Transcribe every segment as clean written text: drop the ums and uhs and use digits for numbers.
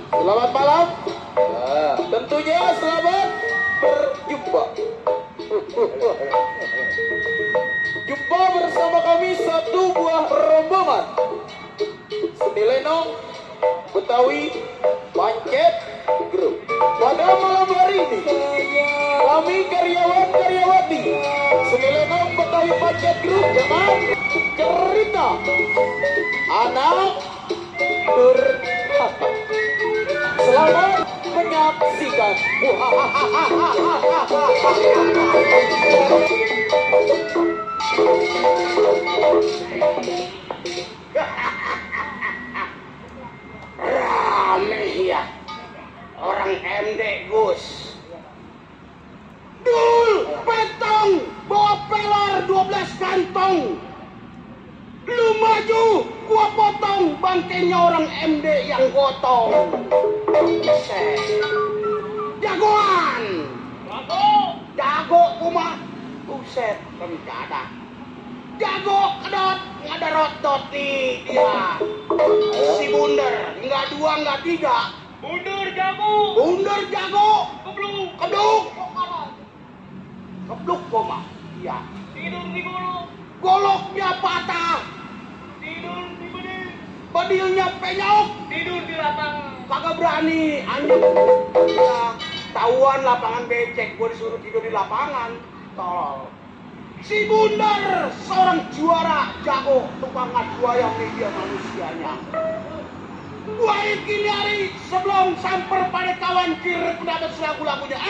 Selamat malam. Tentunya selamat berjumpa. Jumpa bersama kami satu buah rombongan Seni Lenong Betawi Pancet Group. Pada malam hari ini kami karyawan-karyawati Seni Lenong Betawi Pancet Group dengan cerita Anak Durhaka. Selamat menyaksikan. Rame ya orang MD Gus. Dul, petong, bawa pelar 12 kantong. Lu maju, gua potong bangkainya orang MD yang gotong. Jagoan. Jago kumah. Buset, rencana. Jago kedot, nggak ada rotot nih dia. Si Bunder, nggak dua, nggak tiga. Bunder jago. Kebluk. Kebluk koma. Iya. Tidur di golok. Goloknya patah. Tidur di bedil. Bedilnya penyok. Tidur di lapangan. Kagak berani anjing. Ya, tahuan lapangan becek, gua disuruh tidur di lapangan. Tolol. Si Bundar seorang juara jago tukang adu ayam media manusianya. Gua yakin hari sebelum samper pada kawan kir pendapat lagu-lagunya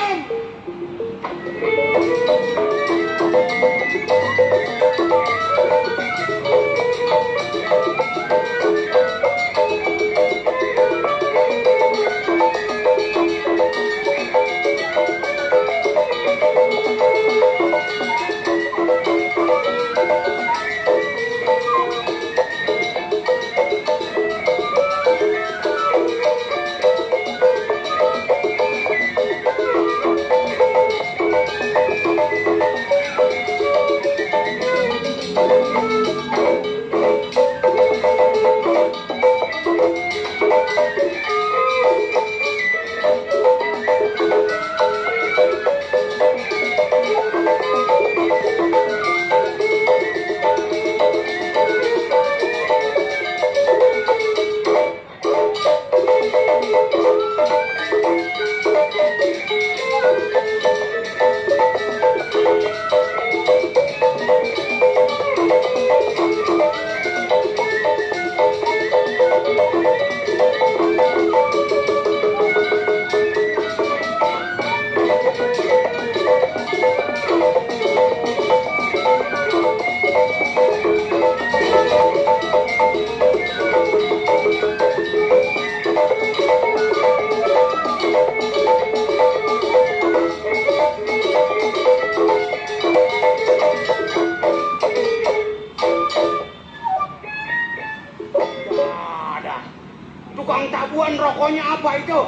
tukang tabuan rokoknya apa itu?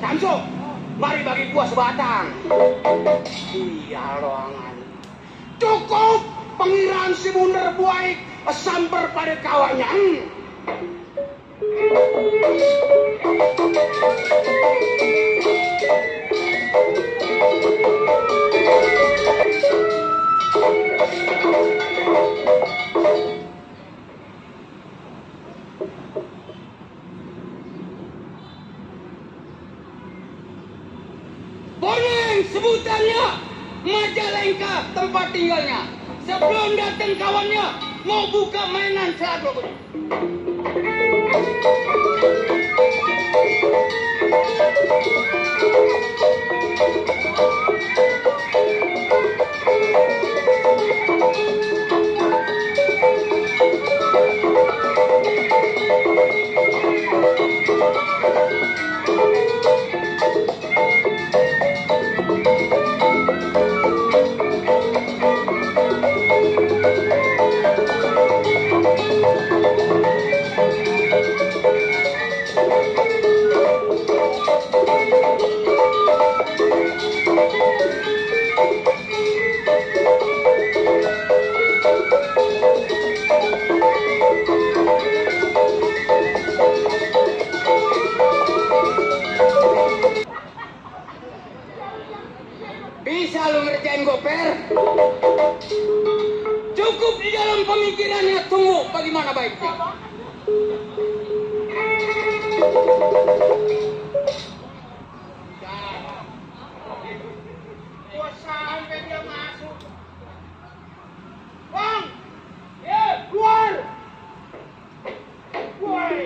Samsu, mari bagi gua sebatang. Iya loangan. Cukup pengiraan si Bunder buaik samper pada kawannya. Boning sebutannya Majalengka tempat tinggalnya. Sebelum datang kawannya mau buka mainan selalu. goper. Cukup di dalam pemikirannya, tunggu bagaimana baiknya. Gua sampai dia masuk. Bang! Ya, keluar! Woi!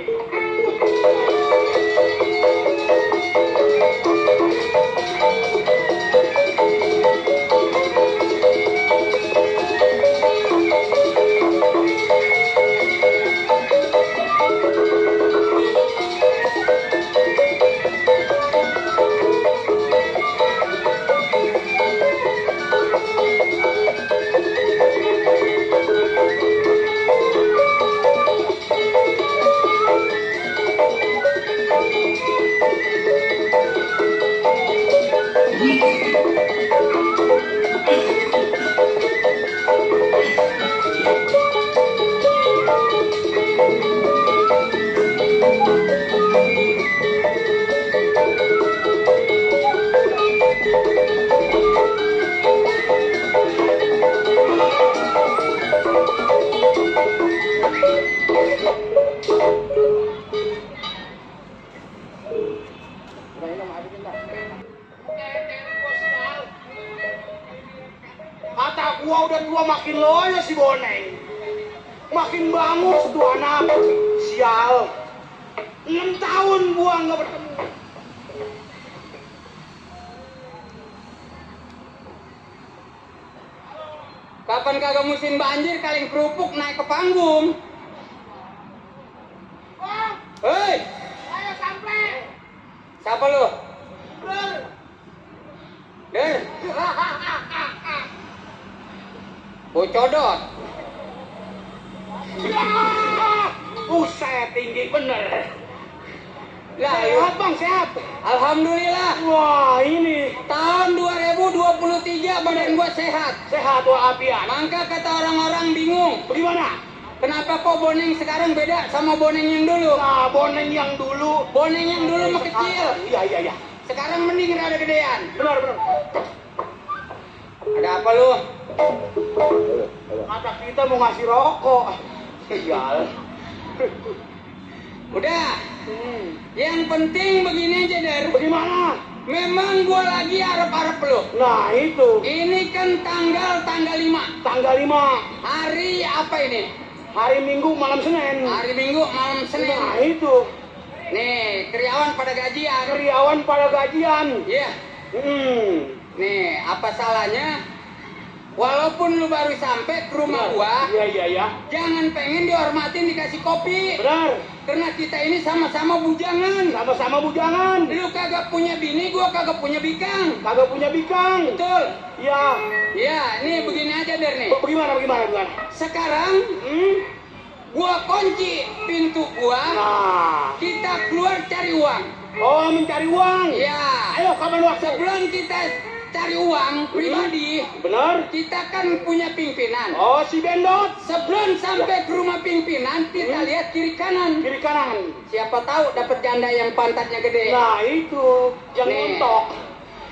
Kata gua udah tua makin loyo si Boneng. Makin bangun satu anak. Sial. 6 tahun gua nggak bertemu. Kapan kagak musim banjir kaleng kerupuk naik ke panggung. Bang, Hei, ayo sampai. siapa lu? Ber. Der. Bocodot. Ya, buset tinggi bener. Lah, Sehat bang, sehat. alhamdulillah. Wah ini Tahun 2023 badan gua sehat. sehat walafiat. Maka kata orang-orang bingung, Bagaimana? kenapa kok Boneng sekarang beda sama Boneng yang dulu? Nah, Boneng yang dulu. Boneng yang dulu mah kecil, Iya iya iya. sekarang mending rada gedean. Benar benar. Ada apa lu? Kata kita mau ngasih rokok. Sial. Udah, yang penting begini aja Der. Bagaimana? Memang gua lagi arep-arep lu. Nah itu Ini kan tanggal 5. tanggal 5 Hari apa ini? hari Minggu malam Senin. Hari Minggu malam Nah Senin. itu Nih, karyawan pada gajian. karyawan pada gajian. Iya. Nih, apa salahnya? Walaupun lu baru sampai ke rumah gua, Iya iya iya. jangan pengen dihormatin dikasih kopi. Benar. Karena kita ini sama-sama bujangan. Sama-sama bujangan. Lu kagak punya bini, gua kagak punya bikang. Kagak punya bikang. Betul. Ya. Ya, nih begini aja Der nih. Bagaimana bagaimana bagaimana? Sekarang gua kunci pintu gua, Nah. kita keluar cari uang. Oh mencari uang. Ya. Ayo kapan waktu? Sebelum kita cari uang pribadi, Benar. kita kan punya pimpinan. Oh si Bendot. Sebelum sampai ke rumah pimpinan, kita lihat kiri kanan. Kiri kanan. Siapa tahu dapat janda yang pantatnya gede. Nah itu yang Nih. montok.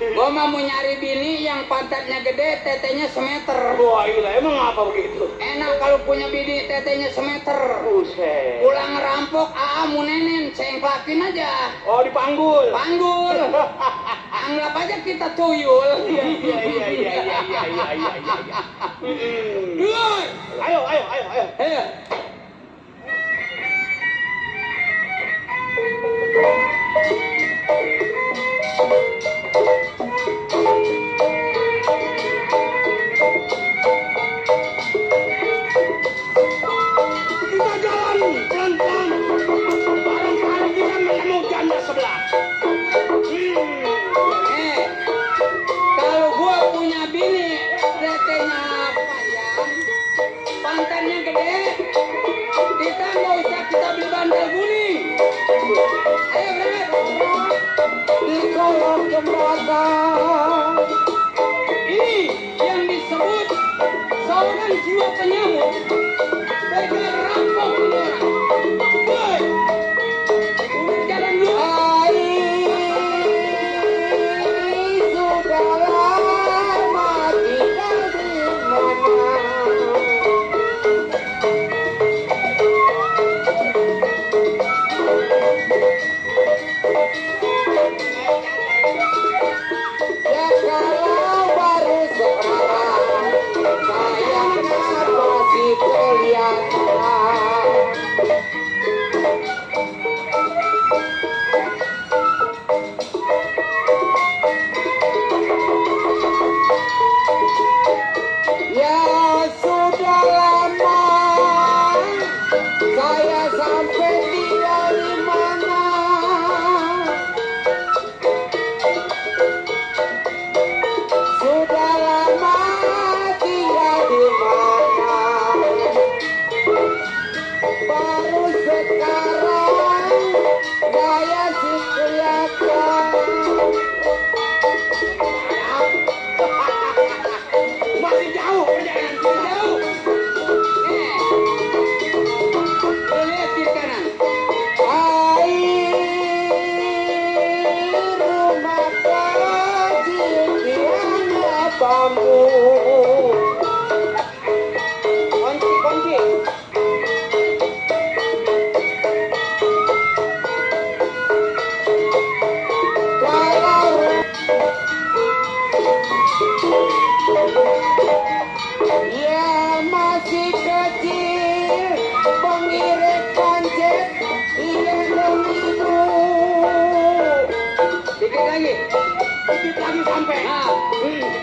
Gua mau nyari bini yang pantatnya gede, tetenya semeter. Wah iya emang apa begitu? Enak kalau punya bini tetenya semeter. Buset. Pulang ngerampok, mu nenen, cengklakin aja. Oh dipanggul. Panggul. Anggap aja kita tuyul. Iya iya iya iya iya iya iya iya iya. Duluan. Ayo ayo ayo ayo. Ayo. Kita jalan pelan-pelan. Barangkali kita menemu janda sebelah. Kalau gua punya bini, tetenya panjang, pantatnya gede, kita nggak usah kita beli bantal guling. Ayo berangkat. Di kolong jembatan. Ini yang disebut seorang jiwa penyamuk. Begal rampok ini orang. Woi, jalan dulu. Sudah mati. Ya kalau baru sekarang sayangnya masih kelihatan. Ya sudah lama saya sampai tinggal di mana. Sudah lama tinggal di mana. Baru sekarang saya sih kelihatan. Masih jauh perjalanan, masih jauh. Lu lihat kiri kanan. Air rumah kecil tiada bambu. Kunci. Kalau ya masih kecil, pengirit pancet, digendong ibu. Dikit lagi sampai. Nah,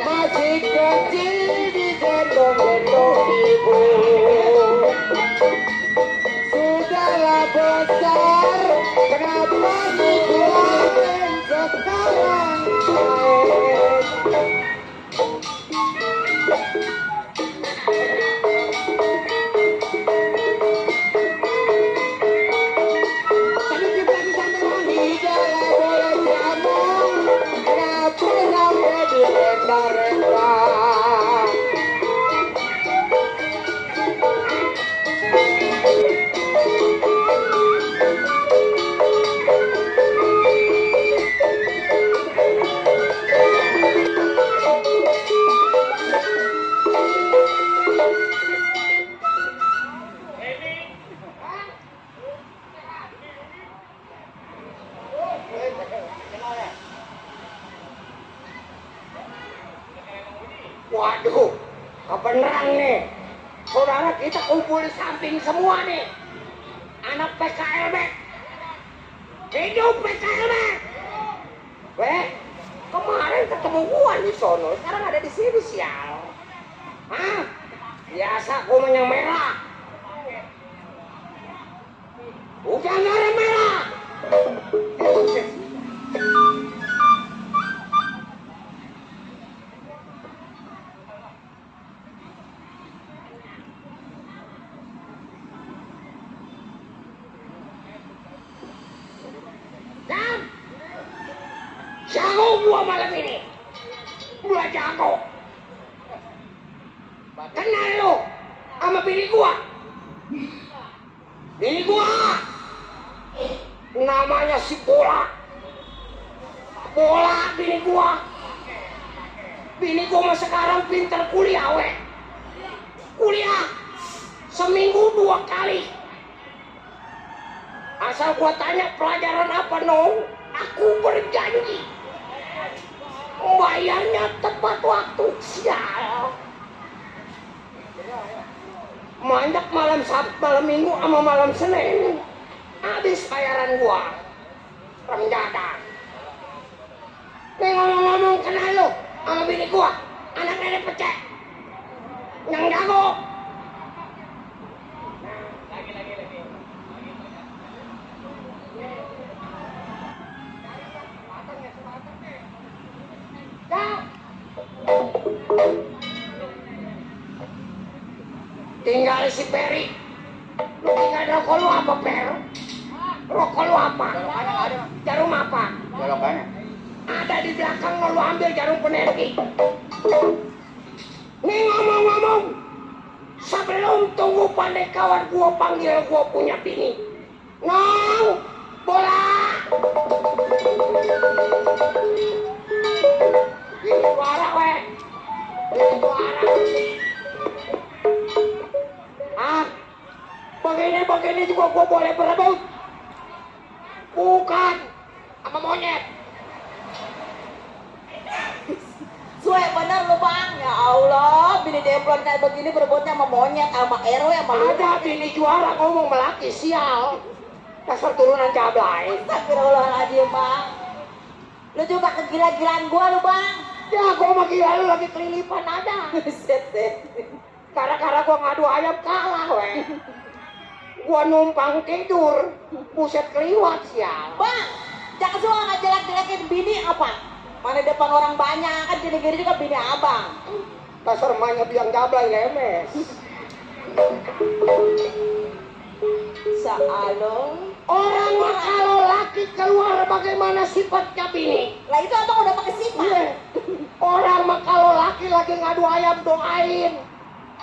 masih kecil, digendong-gendong ibu. Sudahlah besar, kenapa dikeluarin sekarang? Sedikit lagi sampai. Tidaklah boleh nyamuk, kenapa sampai direnda-renda? Waduh, kebeneran nih. Saudara kita kumpul di samping semua nih. Anak PKLB. Hidup PKLB. Weh, kemarin ketemu gua di sono, sekarang ada di sini sial. Hah? Biasa gua yang merah. Udah nggak ada merah. Dan jago gua malam ini. Gua jago. Kenal lu sama bini gua. Bini gua namanya si Bola. Bola bini gua. Bini gua mah sekarang pinter kuliah weh. Kuliah seminggu 2 kali. Asal gua tanya pelajaran apa nong, aku berjanji bayarnya tepat waktu. Sial. Manjak malam Sabtu, malam Minggu sama malam Senin, habis bayaran gua. Rendadan. Nih ngomong-ngomong, kenal lu sama bini gua, anak nenek pecek yang jago. Tinggal si Peri. Lu tinggal rokok lu apa, Per? Rokok lu apa? Jarum apa? Belokannya. Ada di belakang lu ambil jarum penergi. Nih ngomong-ngomong, sebelum tunggu pandai kawan gua panggil gua punya bini. Nong, Bola. Gini suara weh. Gini suara. Ah, begini juga gua boleh berebut. monyet. Suwe bener lu bang, ya Allah, bini demplon kayak begini berebutnya sama monyet, sama RW, sama lu. Ada bini juara ngomong melaki sial. Dasar turunan jablay. Astagfirullahaladzim bang. Lu juga kegila-gilaan gua lu bang. Ya gua mah gila lu lagi kelilipan ada. Set. Gara-gara gua ngadu ayam kalah weh. Gua numpang tidur, buset keliwat sial. Bang, jangan suka ngejelek-jelekin bini apa? Mana depan orang banyak kan gini-gini juga bini abang. Dasar emaknya biang jablay lemes. Saalong. Orang mah kalau laki keluar bagaimana sifatnya bini? Lah itu abang udah pakai sifat. Iya. Orang mah kalau laki lagi ngadu ayam doain.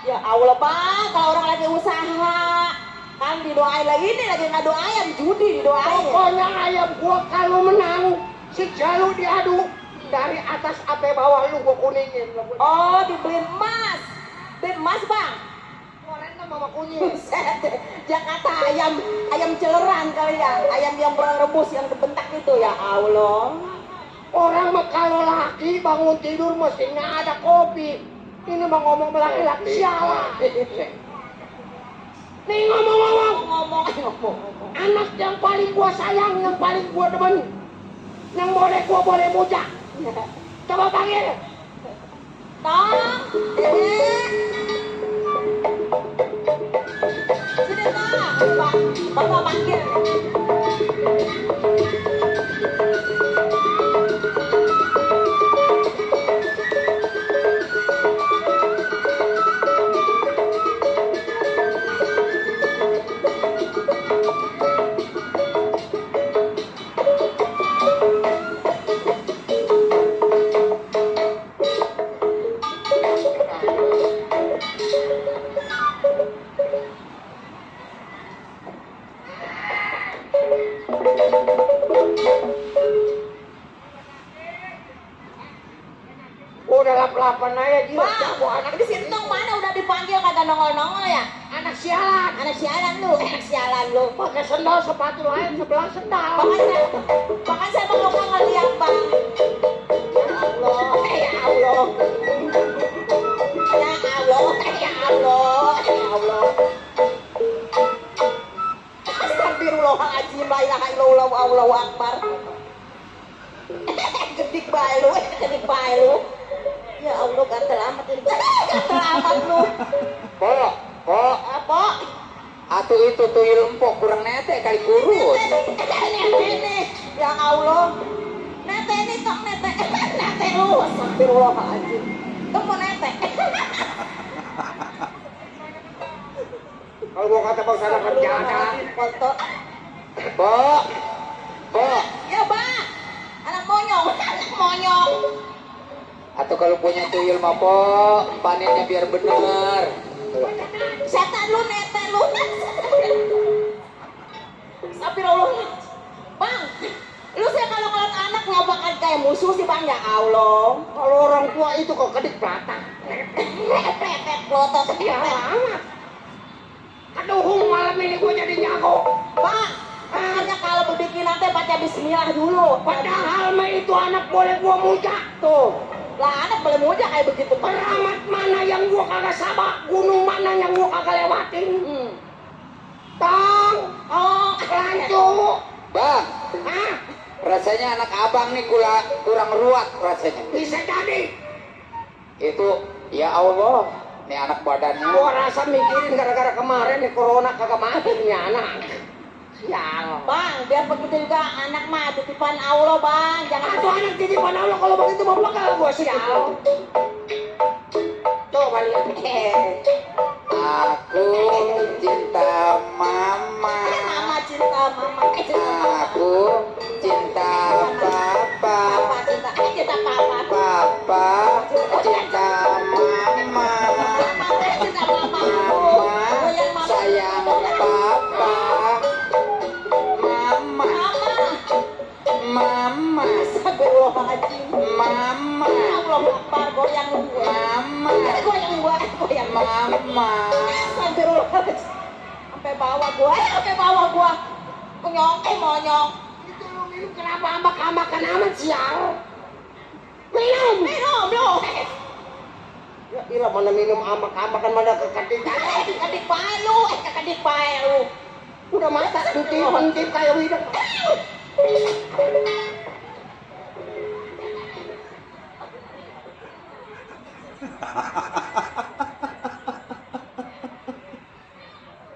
Ya Allah bang, kalau orang lagi usaha kan didoain lagi, ini lagi ngadu ayam, judi didoain. Pokoknya ayam gua kalau menang si Jalu diadu dari atas sampai bawah lu gua kuningin. Oh dibeliin emas, beliin emas bang. Kemarin mama kunyit. Jakarta ayam celeran kali ya, ayam yang rebus yang kebentak itu ya Allah. Orang mah kalau laki bangun tidur mestinya ada kopi. Ini mah ngomong laki-laki sialan. Nih ngomong. Anak yang paling gua sayang, yang paling gua demen, yang boleh muja. Coba panggil. Tong, Dedek. Sini Tong, Bapak panggil. Udah lap-lapan aja dia. Bang, anak di situ mana udah dipanggil kagak nongol-nongol ya? Anak sialan. Anak sialan lu. Pakai sendal sepatu lain sebelah sendal. Bahkan saya mau ngeliat bang. Ya Allah. Astagfirullahaladzim, la ilaha illallah, Allahu akbar. Gedik bae lu. Ya Allah, gatel amat ini. Gatel amat lu. Pok. Apa? Atuh itu tuyul empok kurang nete kali kurus. Nete. Ya Allah. Nete ini tok nete. Nete lu. Astagfirullahaladzim. Kamu nete. Kalau gua kata bang sana kerja ada. Foto. Pok. Ya bang. Anak monyong. Atau kalau punya tuyul mah pok, panennya biar bener. Setan lu, nete lu. Astagfirullah. Bang, lu sih kalau ngeliat anak nggak bakal kayak musuh sih bang, ya Allah. Kalau orang tua itu kok kedik batak. Pepet klotos. Ya amat. Aduh, malam ini gua jadi jago. Bang, makanya kalau berbikin nanti baca bismillah dulu. Padahal mah itu anak boleh gua muja. Tuh, lah anak boleh muja kayak begitu. Keramat mana yang gua kagak sabak, gunung mana yang gua kagak lewatin. Tong, lancu. Bang, Hah? rasanya anak abang nih kurang ruwet rasanya. Bisa jadi. Itu ya Allah, nih anak badannya. Gua rasa mikirin gara-gara kemarin nih corona kagak mati nih anak. Sial. Bang, biar begitu juga anak mah titipan Allah bang. Jangan Itu anak titipan Allah kalau begitu mau bakal gua sial. Coba lihat. Aku cinta mama. Mama cinta mama. Aku cinta papa. Papa cinta. Cinta papa. Papa cinta mama. Mama cinta mama. Mama sayang papa. Mama. Mama. Astagfirullahaladzim. Mama. Allah Akbar, goyang gue. Mama. Goyang gue. Mama. Astagfirullahaladzim. Sampai bawah gue. Monyong. minum kenapa amak-amakan amat sial? Minum lo. Ya ilah mana minum amak-amakan mana kekedik pae lu, kekedik pae lu. Udah mata hentip kayak widang.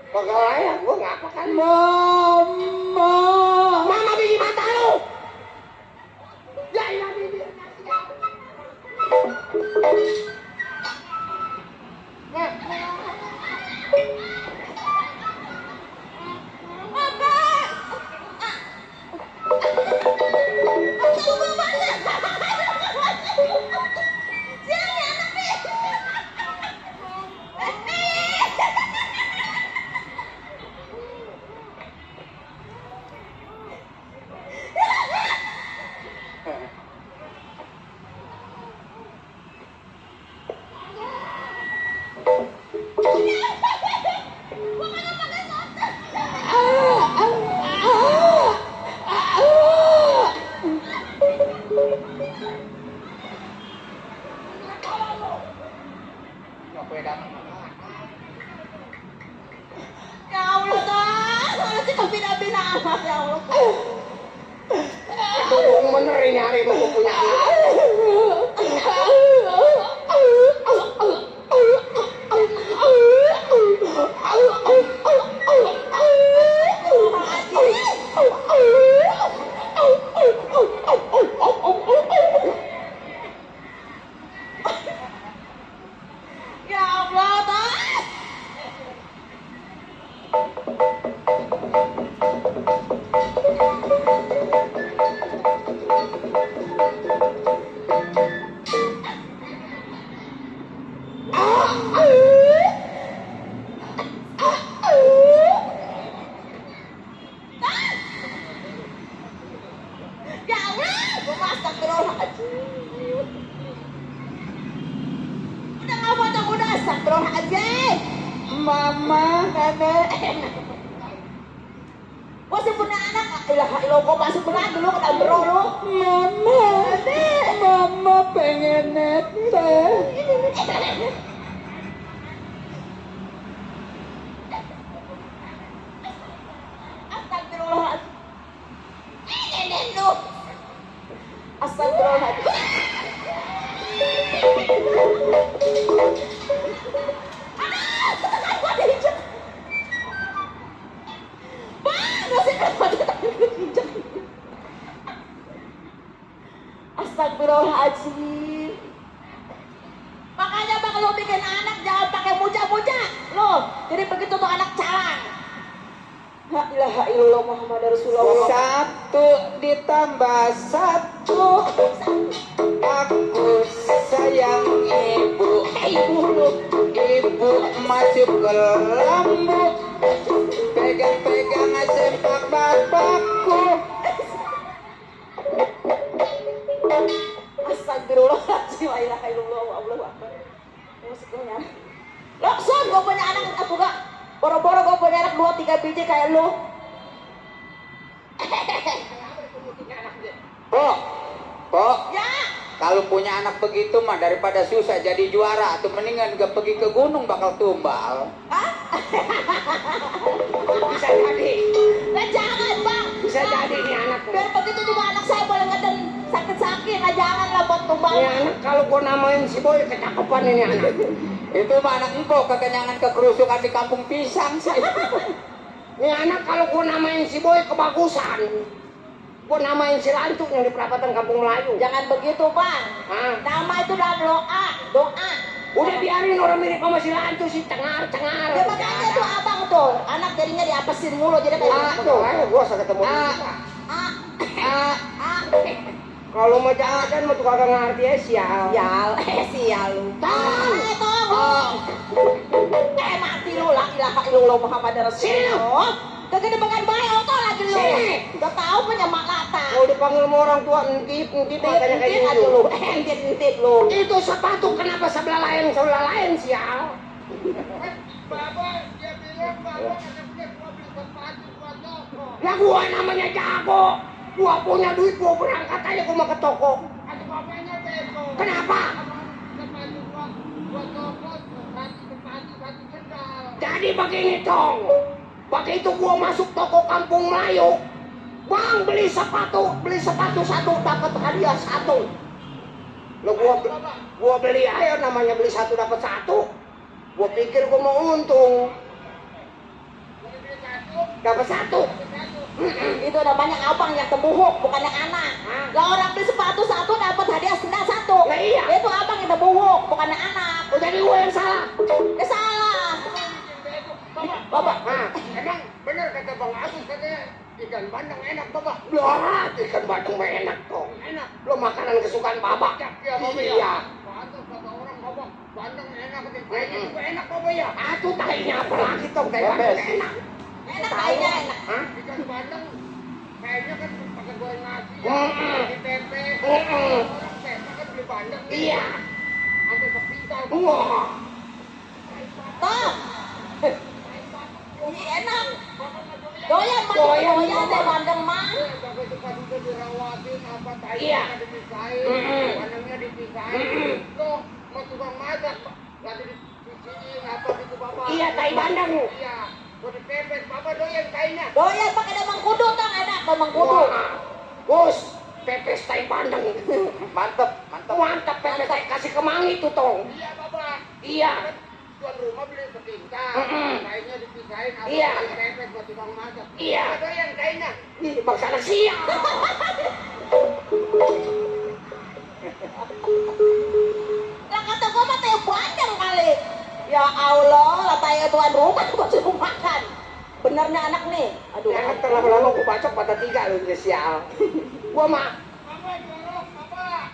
Pegawai gua ngapa kan? Mama biji mata lu. Ya ilah bibir. Ya Allah, Tang. Kalau kita bina-bina amat, ya Allah. Tunggu bener ini hari mau punya anak. Ya Allah, Tang. Ya Allah, astagfirullahaladzim. Udah nggak mau tak udah astagfirullahaladzim. Mama, Nenek. Gua sih punya anak, ilah lo gua masuk benar dulu ke dalam bro lu. Mama pengen neteh. Astagfirullahaladzim. Nenek lu. Astagfirullahaladzim. Gua diinjak. Bang, masih kenapa diinjak? Astagfirullahaladzim. Makanya bang lo bikin anak jangan pakai muja-muja lo. Jadi begitu tuh anak calang. La ilaha illallah Muhammad Rasulullah. Satu ditambah satu, aku sayang ibu. Ibu masuk ke lambung, pegang-pegang sempak bapakku. Astagfirullahaladzim. La ilaha illallah Allahu akbar. Musiknya. Lokson gue punya anak aku gak. Boro-boro gue punya anak 2-3 biji kayak lu. Kok? Ya. Kalau punya anak begitu mah daripada susah jadi juara atau mendingan gak pergi ke gunung bakal tumbal. Hah? Bisa jadi. Lah jangan bang. Bisa jadi nih anak. Biar begitu juga anak saya boleh ngeden sakit-sakit. Lah jangan lah buat tumbal. Ini anak kalau gua namain si Boy kecakepan ini anak. Itu mah anak empok kekenyangan kekerusukan di kampung pisang sih. Ini anak kalau gua namain si Boy kebagusan. Gua namain si Lantuk yang di perapatan Kampung Melayu. Jangan begitu bang. Hah? Nama itu dalam doa. Doa. Udah biarin orang mirip sama si Lantuk si cengar-cengar. Ya makanya tuh abang tuh. Anak jadinya diapesin mulu jadi kayak gitu. Tuh, gua usah ketemu dia. Ah. Ah, Ah. Kalau mau jangan mah tuh kagak ngerti ya sial. Sial. Sial lu. Tong lu. Mati lu. La ilaha illallah Muhammad Rasulullah. Kagak dimakan bayi oto lagi lu. Udah tahu punya makata. Kalau dipanggil sama orang tua ngintip makanya kayak Entit aja gitu. lu. Entit lu. Itu sepatu kenapa sebelah lain sial. Ya gua namanya jago. Gua punya duit, gua berangkat aja gua mau ke toko. Ada bapaknya Teko. Kenapa? Sepatu gua copot, satu sepatu, satu sendal. Jadi begini Tong. Begitu gua masuk toko Kampung Melayu, Bang beli sepatu satu dapat hadiah satu. Lo gua beli aja, namanya beli satu dapat satu. Gua pikir gua mau untung. Dapat satu. Itu namanya abang yang tembuhuk, bukan yang anak. Lah orang beli sepatu satu dapat hadiah sendal satu. Lah iya. Itu abang yang tembuhuk, bukan yang anak. Oh, jadi gua yang salah. Salah. Bapak, emang bener kata Bang Agus katanya ikan bandeng enak Bapak? Lah, ikan bandeng mah enak Tong. Enak. Lo makanan kesukaan Bapak. Iya, Bapak ya. Iya. Pantas kata orang Bapak, bandeng enak kayaknya juga enak Bapak ya. Atuh tahinya apa lagi Tong, tahi bandeng enak. Enak kayaknya enak. Hah? Ikan bandeng kayaknya kan pakai goreng nasi ya, di tempe. Orang tempe kan beli bandeng. Iya. Sampai sepintal. Wah. Toh. Ini enak. Doyan deh bandeng mah. Bapak suka juga dirawatin apa Iya. tahinya dipisahin, bandengnya dipisahin. Loh, mau tukang masak lagi dicuciin apa gitu Bapak. Iya, tahi bandeng. Iya. Udah dipepes, Bapak doyan tahinya. Doyan pakai damang kudu tang enak damang kudu. Gus, pepes tahi bandeng. Mantep pepes tahi kasih kemangi tuh Tong. Iya Bapak. Iya. Tuan rumah beli setingkat, tahinya dipisahin, apa Iya. pepes buat tukang masak. Iya. Bapak doyan tahinya. Ih, bangsa anak siang. Lah kata gua mah teh bandeng kali. Ya Allah, lah tanya tuan rumah gua suruh makan. Benernya anak nih. Aduh. Ya kan lama-lama gua bacok pada 3 lu sial. Gua mah. Bapak.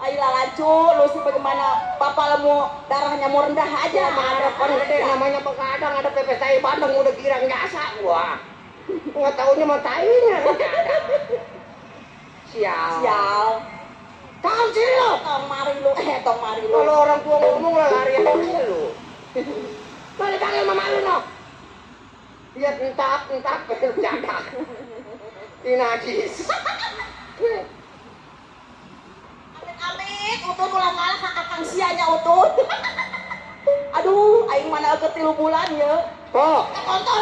Ayolah lanjut, lu sih bagaimana bapak lemu darahnya mau rendah aja. Ada pan gede namanya begadang, ada pepes tahi bandeng udah girang jasa gua. Nggak taunya mah tahinya begadang. Sial. Tahu sih lo. Tong mari lu. Kalau orang tua ngomong lah larian aja lu. Lo dipanggil mama lu no. Lihat entap jadak. Ini najis. Amit, utun ulang ngalah ke akang sianya utun. Aduh, aing mana ke 3 bulan ya. Po. Kontol.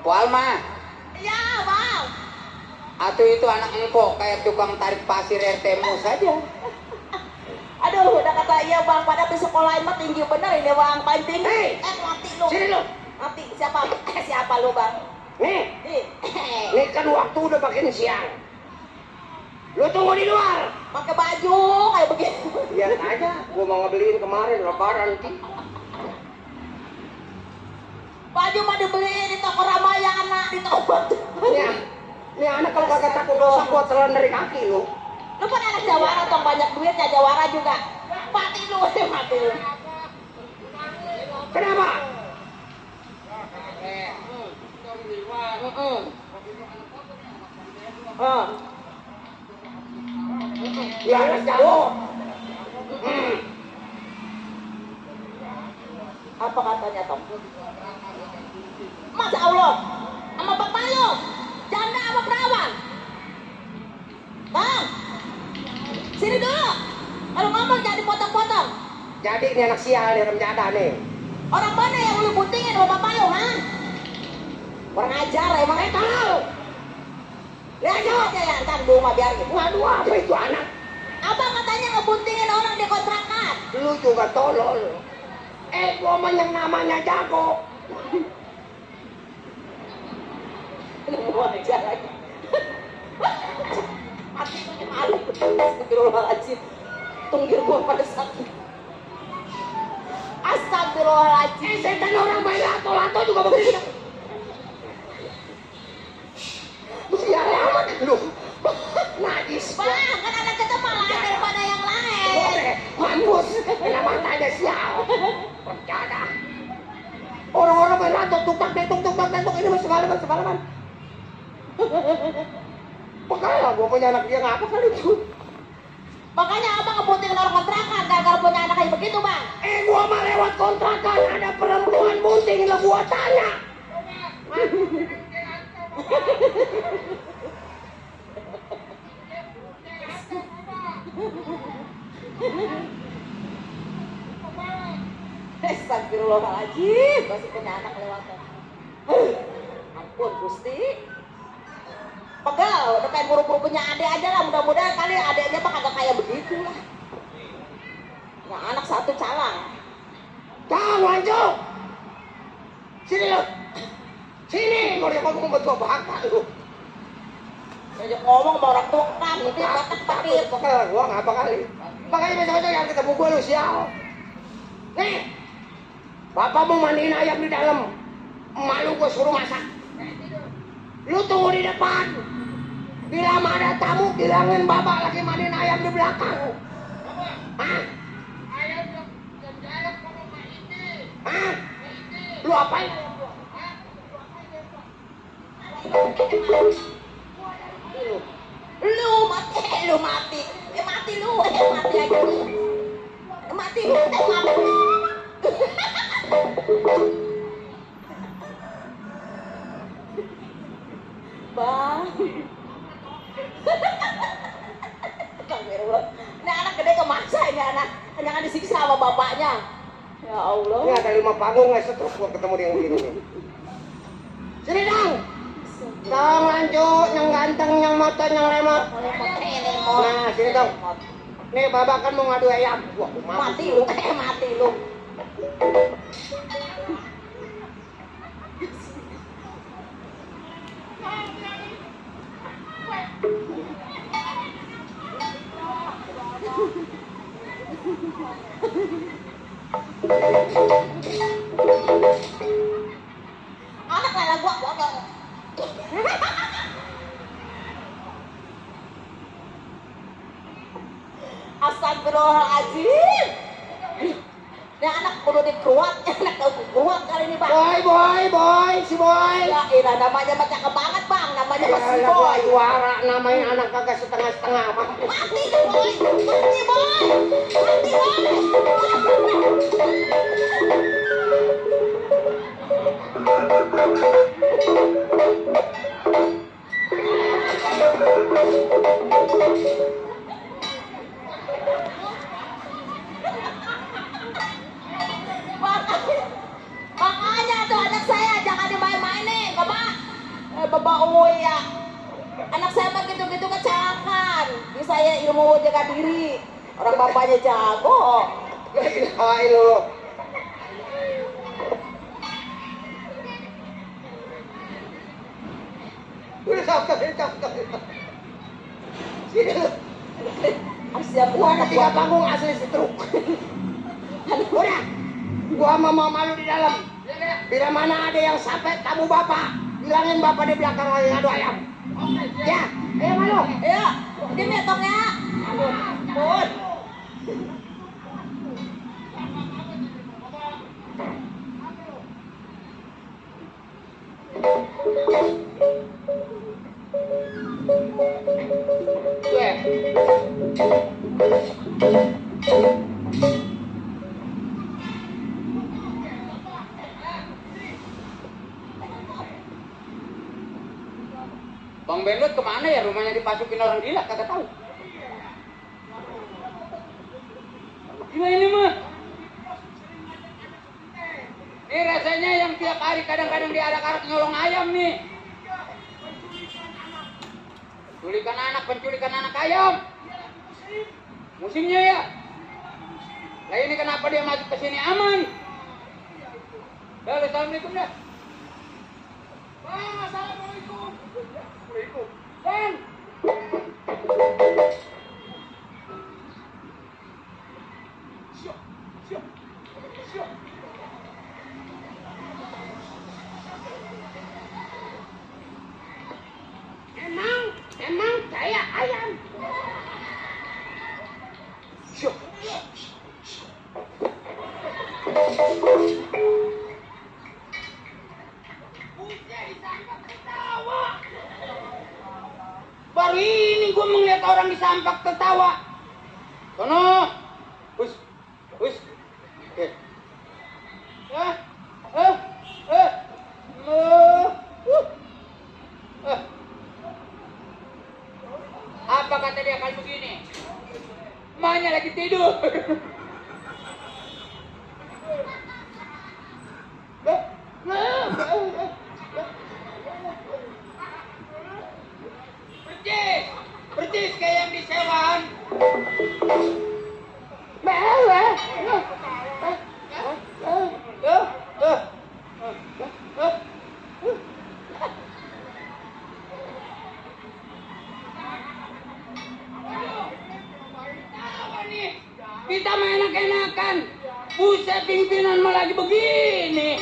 Po Alma, Iya, Bang. atuh itu anak engkau kayak tukang tarik pasir RTMU saja. Aduh, udah kata iya Bang, pada di sekolah mah tinggi bener ini Bang, paling tinggi. Hei, Mati lu. sini lu. Mati siapa lu Bang? Nih Nih, kan waktu udah makin siang. Lu tunggu di luar. pakai baju kayak begitu. Lihat aja, gua mau ngebeliin kemarin lebaran nanti. Baju mah dibeli di toko Ramayana, di toko. Nih anak kalau kagak takut dosa buat telan dari kaki lu. Lu kan anak Jawara tong banyak duitnya Jawara juga. Mati lu. Kenapa? Ya anak jauh. Apa katanya Tom? Masya Allah, sama bapak lu, janda sama perawan. Bang, sini dulu. Kalau ngomong jangan dipotong-potong. Jadi ini anak sial nih remjada nih. Orang mana yang lu buntingin sama bapak lu, ha? Orang ajar emang tahu. Lihat aja ya, ntar dulu mah biarin. Waduh, apa itu anak? Abang katanya ngebuntingin orang di kontrakan. Lu juga tolol. Gua mah yang namanya jago. Lu ajar lagi. Mati tuh malu. Astagfirullahaladzim. Tunggir gua pada sakit. Astagfirullahaladzim. Setan orang main lato-lato juga begitu. Sial amat lu. Najis. Bang, kan ada kita malah daripada yang lain. Boleh, mampus. Kena matanya sial. Percada. Orang-orang main lato tuk-tak ini masih semalaman. Pekala gua punya anak dia ngapa kali itu. Makanya abang munting orang kontrakan gara-gara punya anak kayak begitu, Bang. Gua mah lewat kontrakan ada perempuan bunting lo gua tanya. Astagfirullahaladzim, masih punya anak lewatan. Ampun Gusti. Pegal, udah kayak buru-buru punya adik aja lah, mudah-mudahan kali adiknya mah kagak kayak begitu lah. Nah, anak satu calang. Kang Wanjo. Sini lo. Sini, mau dia ngomong betul bakal lu. Saya ngomong sama orang tua kan, itu batak-batik. Pokoknya gua ngapa kali. Makanya besok-besok yang ketemu gua lu sial. Nih. Bapak mau mandiin ayam di dalam. Emak lu gua suruh masak. Lu tunggu di depan. Bila ada tamu, bilangin bapak lagi mandiin ayam di belakang. Hah? Hah? Lu apain? Lu mati. Mati lu aja lu. Mati lu, mati. Bang. Ini anak gede kemaksa ini anak. Jangan disiksa sama bapaknya. Ya Allah. Ini ada 5 panggung nggak setruk gua ketemu dia yang begini nih. Sini dong. Dong lanjut, yang ganteng, yang motor, yang remote. Nah, sini dong. Nih babak kan mau ngadu ayam. Wah, mati lu, mati lu. Anak lala gua dong. Astagfirullahaladzim. Ini anak kudu dikeruat, anak kuat kali ini bang. Boy, si boy. Ya elah namanya mah cakep banget bang, namanya mah si boy. Juara namanya anak kagak setengah-setengah. Mati tuh boy, mati boy, mati boy. Makanya tuh anak saya jangan dimain-mainin, Bapak. Bapak ya. Anak saya mah gitu-gitu kecelakaan. Ini saya ilmu jaga diri. Orang bapaknya jago. Hai lu. Udah sampai. Sini lu. Siap Gua ada 3 panggung asli setruk. Udah. Gua mau malu di dalam. Bila mana ada yang sampai tamu bapak, bilangin bapak di belakang lagi ngadu ayam. Ya, ayo malu. Ayo, ini metoknya. Ampun. Bang Bendot kemana ya? Rumahnya dipasukin orang gila, kagak tahu. Gila ini mah. Ini rasanya yang tiap hari kadang-kadang diarak-arak nyolong ayam nih. Penculikan anak ayam. Musimnya ya. Lah ini kenapa dia masuk ke sini aman? Dah, assalamualaikum dah. Bang, assalamualaikum. Waalaikumsalam. Bang. Siap. Emang saya ayam. Siap. Baru ini gue melihat orang disampak tertawa. Sono. Hus. Hus. Eh. Eh. Eh. Eh. Apa kata dia kalau begini? Emaknya lagi tidur. Percis, percis kayak yang disewaan. Kita main enak-enakan. Buset, pimpinan malah lagi begini.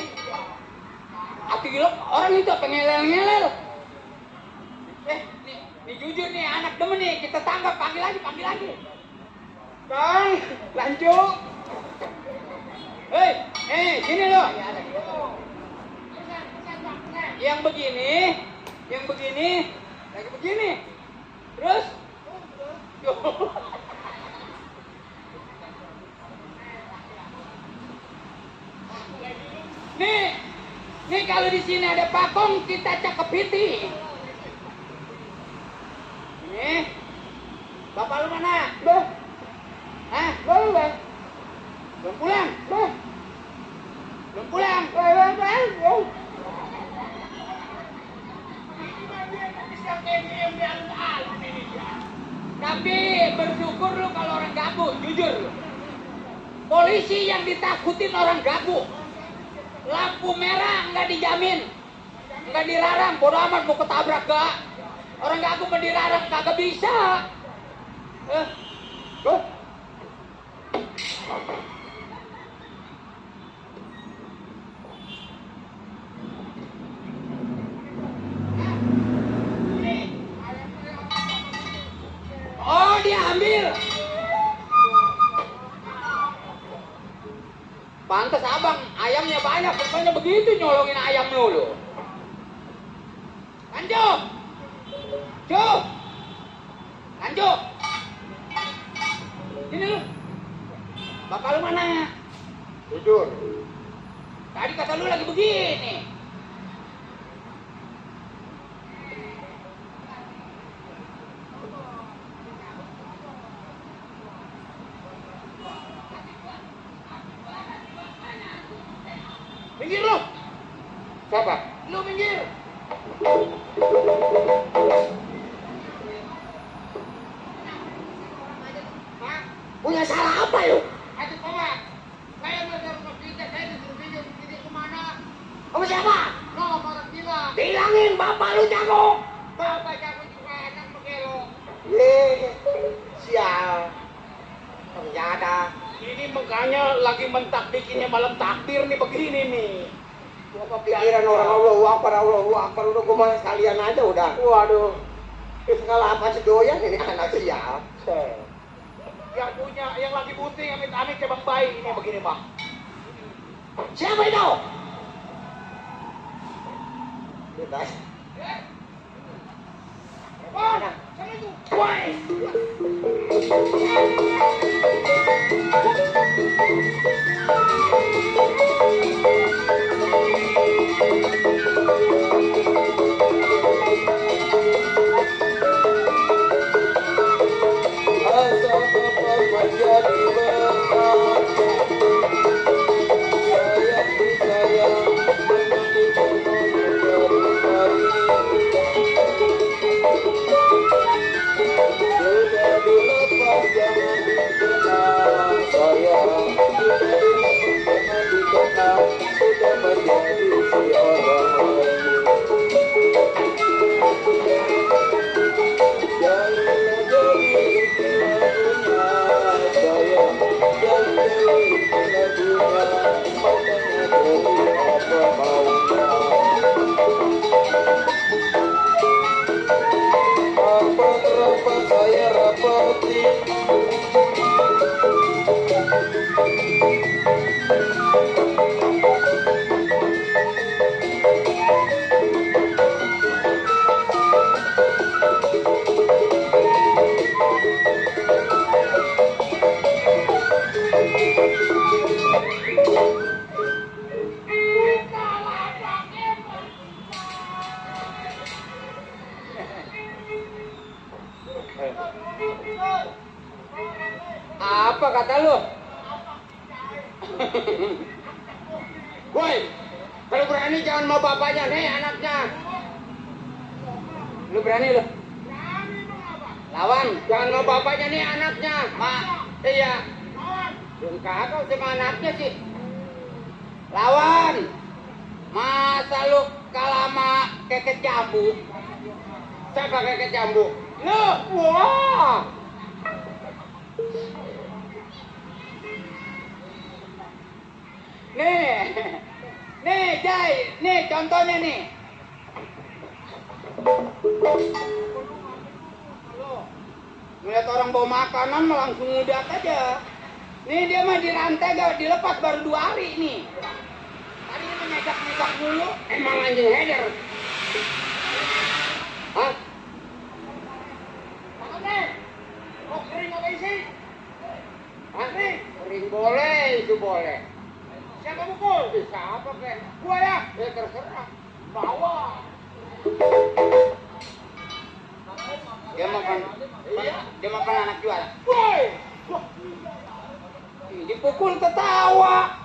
Aku gila, orang itu pengelel-ngelel. Nih jujur nih, anak demen nih, kita tangkap, panggil lagi. Bang, lanjut. Sini lo. Yang begini, lagi begini. Terus? Nih kalau di sini ada pakong kita cakepiti. Nih, bapak lu mana? Hah? Belum pulang? Belum pulang? Tapi bersyukur lu kalau orang gagu, jujur lu. Polisi yang ditakutin orang gagu. Lampu merah nggak dijamin, nggak dilarang, bodo amat mau ketabrak gak. Orang gagu mau dilarang kagak bisa. Oh, dia ambil. Pantes abang, ayamnya banyak, pokoknya begitu nyolongin ayam lu. Lanjut. Lanjut. Sini lu. Bapak lu mana? Tidur. Tadi kata lu lagi begini. Minggir lu. Siapa? Lu minggir. Punya salah apa lu? Aduh, Pak. Saya mau ke rumah kita, saya disuruh video begini kemana? Kamu siapa? No, orang bilang. Bilangin bapak lu jago. Bapak jago juga anak begelo. Sial. Ternyata. Ini makanya lagi mentak bikinnya malam takbir nih begini nih. Apa pikiran orang Allahu Akbar udah gue malah sekalian aja udah. Waduh. Segala apa sih doyan ini anak sial. Yang punya, yang lagi bunting, amit-amit kayak Bang Bayi ini begini Bang. Siapa itu? Bebas. Mana? Woi. Woi, kalau berani jangan mau bapaknya nih anaknya. Lu berani lu? Lawan. Jangan mau bapaknya nih anaknya. Iya. Yang kagak sama anaknya sih. Lawan. Masa lu kalah sama keket jambu? Siapa kakek jambu? Lu. Wah. Nih Jai, nih contohnya nih. Ngeliat orang bawa makanan mah langsung ngudak aja. Nih dia mah dirantai gak dilepas baru 2 hari nih. Tadi dia menyegak-nyegak dulu. Emang anjing header. Hah? Mau kering apa isi? Hah? Kering boleh, itu boleh. Siapa mukul? Bisa apa kek? Gua ya. Ya terserah. Bawa. Dia makan. Iya. Dia makan anak juara. Woi. Dipukul ketawa.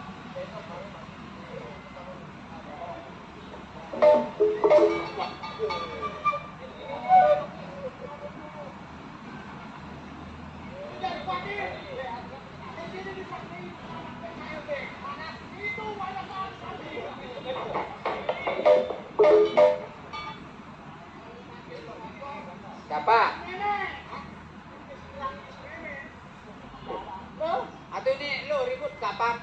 Siapa? Atau ini lu ribut kapan?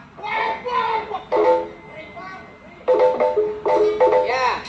Ya.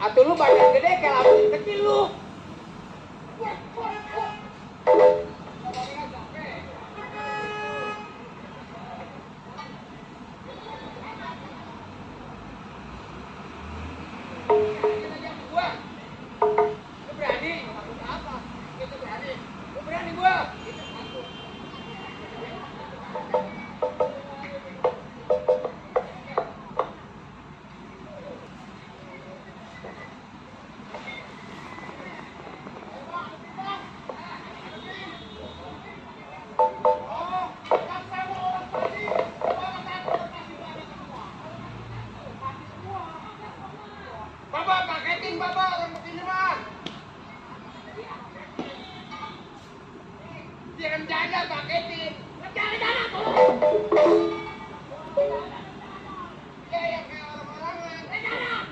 Atuh lu badan gede kayak lambung kecil lu. Gua. Lu berani? Apa? Gitu berani. Lu berani gua. Bapak paketin bapak orang begini mah. Jangan jaga paketin. Jangan jaga ya yang kayak orang-orangan.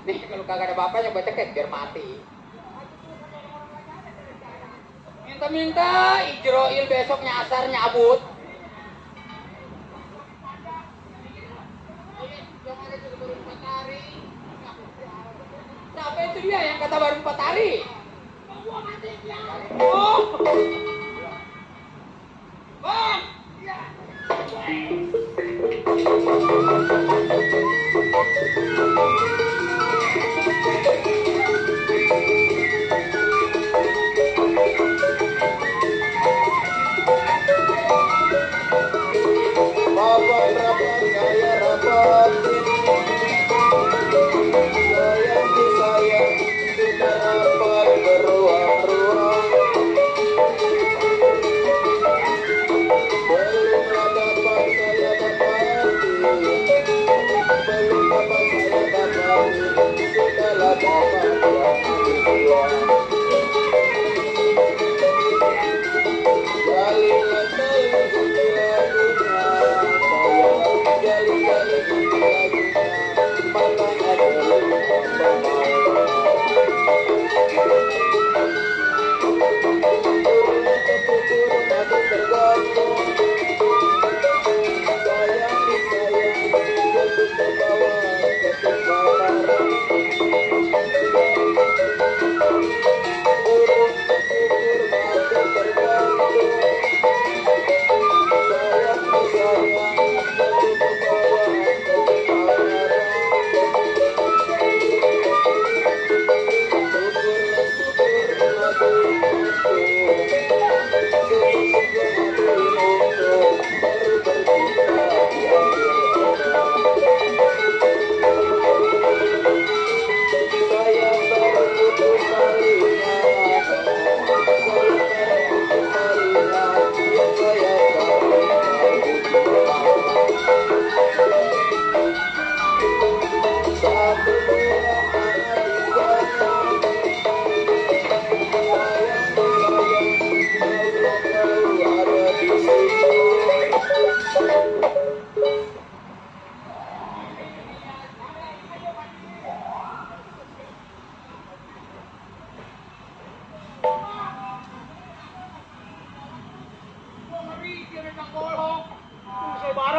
Nih kalau kagak ada bapaknya baca ceket biar mati. Minta-minta Ijroil besok nyasar nyabut. Siapa itu dia yang kata baru 4 hari? Oh. Bang. Bapak rapat saya rapatin. Sayang sudah rapat.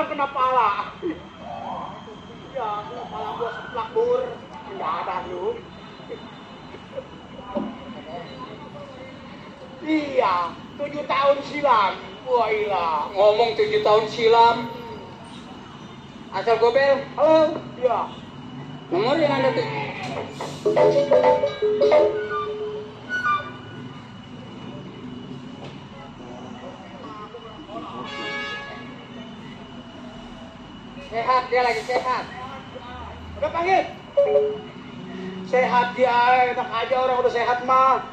kena pala. Ya, kepala gua seplak bur. Enggak ada lu. Iya, 7 tahun silam. Wah, iya. Ngomong 7 tahun silam. Asal gobel. Halo. Iya. Nomor yang ada tuh. Sehat, dia lagi sehat. Udah panggil. Sehat dia, enak aja orang udah sehat mah.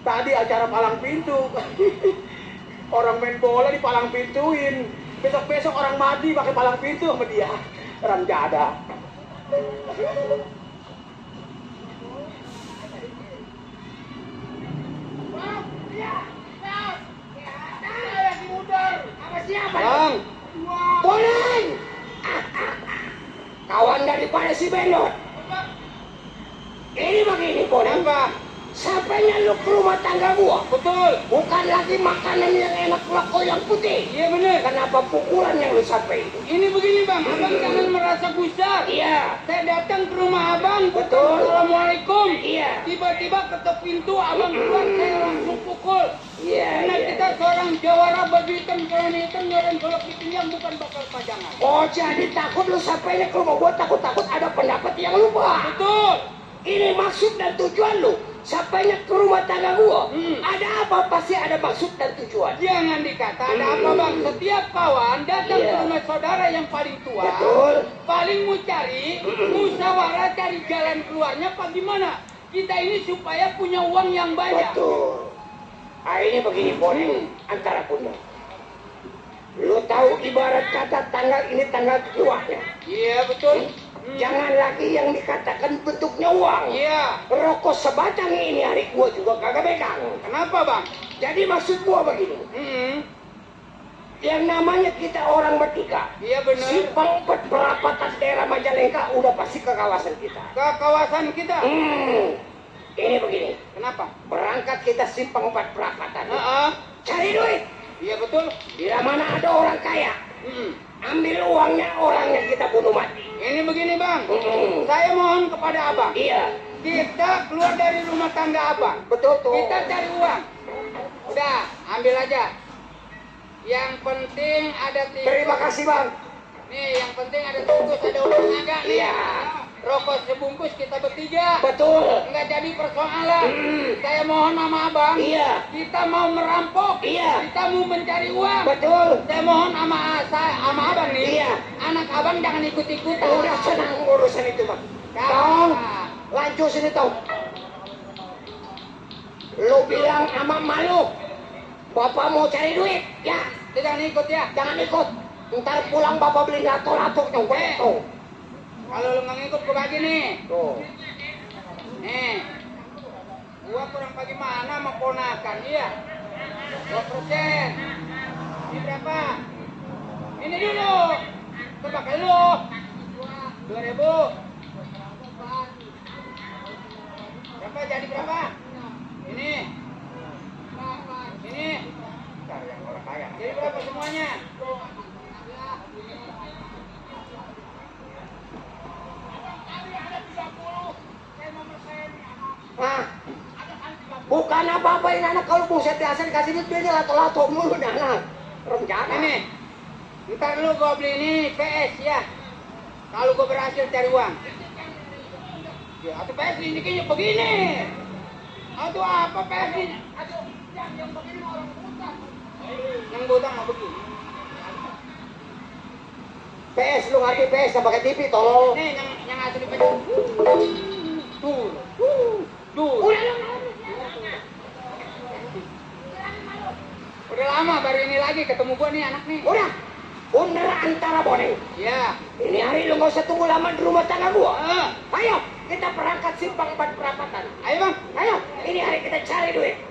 Tadi acara palang pintu. Orang main bola di palang pintuin. Besok-besok orang mati pakai palang pintu sama dia. Orang jada. Bang, Boneng! Kawan daripada si Benot. Ini begini, Boneng. apa? Sampainya lu ke rumah tangga gua. Betul. Bukan lagi makanan yang enak loko yang putih. Iya bener. Kenapa pukulan yang lu sampai itu? Ini begini bang, abang jangan merasa gusar. Iya. Saya datang ke rumah abang, Betul. Assalamualaikum. Iya. Tiba-tiba ketuk pintu, abang keluar, saya langsung pukul. Iya, Karena iya. kita seorang jawara baju hitam, celana hitam, nyoren golok di pinggang, bukan bakal pajangan. Oh, jadi takut lu sampainya ke rumah gua, takut-takut ada pendapat yang lupa. Betul. Ini maksud dan tujuan lu. Sampainya ke rumah tangga gua. Ada apa? Pasti ada maksud dan tujuan. Jangan dikata ada apa bang, setiap kawan datang Iya. ke rumah saudara yang paling tua, Betul. paling mau cari, musyawarah cari jalan keluarnya apa gimana? Kita ini supaya punya uang yang banyak. Betul. Ah, ini begini, Boneng. Antara punya. Lu tahu ibarat kata tanggal ini tanggal tuanya. Iya betul. Jangan lagi yang dikatakan bentuknya uang. Iya. Rokok sebatang ini hari gua juga kagak pegang. Kenapa bang? Jadi maksud gua begini. Yang namanya kita orang bertiga. Iya benar. Simpang 4 perapatan daerah Majalengka udah pasti ke kawasan kita. Ke kawasan kita. Ini begini. Kenapa? Berangkat kita simpang 4 perapatan. Heeh. Cari duit. Iya betul. Bila mana ada orang kaya. Ambil uangnya, orangnya kita bunuh mati. Ini begini bang. Saya mohon kepada abang. Iya. Kita keluar dari rumah tangga abang. Betul tuh. Kita cari uang. Udah, ambil aja. Yang penting ada tikus. Terima kasih, Bang. Nih, yang penting ada tikus, ada uang naga nih. Iya. Rokok sebungkus kita bertiga. Betul. Enggak jadi persoalan. Saya mohon sama abang. Iya. Kita mau merampok. Iya. Kita mau mencari uang. Betul. Saya mohon sama abang nih. Iya. Anak abang jangan ikut-ikutan. Udah senang urusan itu, Bang. Tong, lanjut sini, Tong. Lu bilang sama malu. Bapak mau cari duit, ya. Tidak ikut ya. Jangan ikut. Ntar pulang bapak beli lato-lato nyongkok. Tuh. Kalau lu nggak ngikut gue bagi nih. Tuh. Nih. Gua kurang bagaimana sama ponakan iya. 2%. Ini berapa? Ini dulu. Terpakai lu. 2.000. Berapa jadi berapa? Ini. Ini. Jadi berapa semuanya? Nah, bukan apa-apa ini anak kalau buset biasa dikasih duit dia lato-lato mulu nih anak. Rencana. Ini. Ntar lu gua beli ini PS ya. Kalau gua berhasil cari uang. Ya, atau PS ini kayaknya begini. Atau apa PS ini? Aduh, yang begini orang buta. Yang buta nggak begini. PS lu ngerti PS nggak pakai TV tolong. Nih yang asli pencet. Tuh. Tuh. Udah lama baru ini lagi ketemu gua nih anak nih. Udah. Bener antara Boneng. Ya. Ini hari lu nggak usah tunggu lama di rumah tangga gua. Ah. Ayo, kita berangkat simpang 4 perapatan. Ayo bang. Ayo, ini hari kita cari duit.